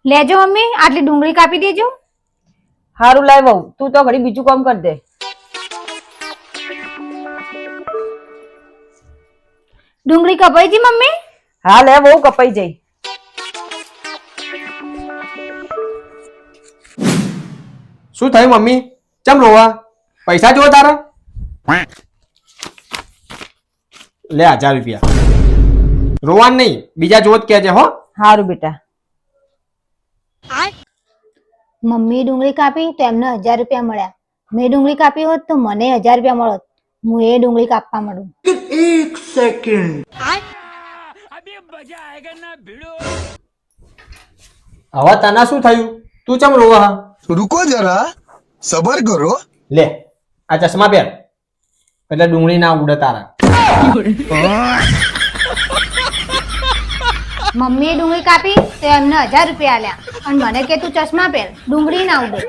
લેજો મમ્મી, આટલી ડુંગળી કાપી દેજો. હારું લાય વહુ, તું તો ઘડી બીજું કામ કર દે. ડુંગળી કપાઈ જી મમ્મી? હા લે વહુ, કપાઈ જઈ. શું થયું મમ્મી? ચમ રોવા? પૈસા જોવો તારા? લે 1000 રૂપિયા. રોવાનું નહીં, બીજા જોત કહેજે હો. હારું બેટા. મમ્મી ડુંગળી કાપી તો એમને 1000 રૂપિયા મળ્યા. મેં ડુંગળી કાપી હોત તો મને 1000 રૂપિયા મળત. હું એ ડુંગળી કાપવા માંડું. હવે તને શું થયું? તું ચમ રોવા હા? रुको जरा सबर करो. લે આ ચશ્મા પહેર એટલે ડુંગળી ના ઉડે તારા. મમ્મીએ ડુંગળી કાપી તો એમને 1000 રૂપિયા આલ્યા અને મને કે તું ચશ્મા પહેર, ડુંગળી ના ઉડે.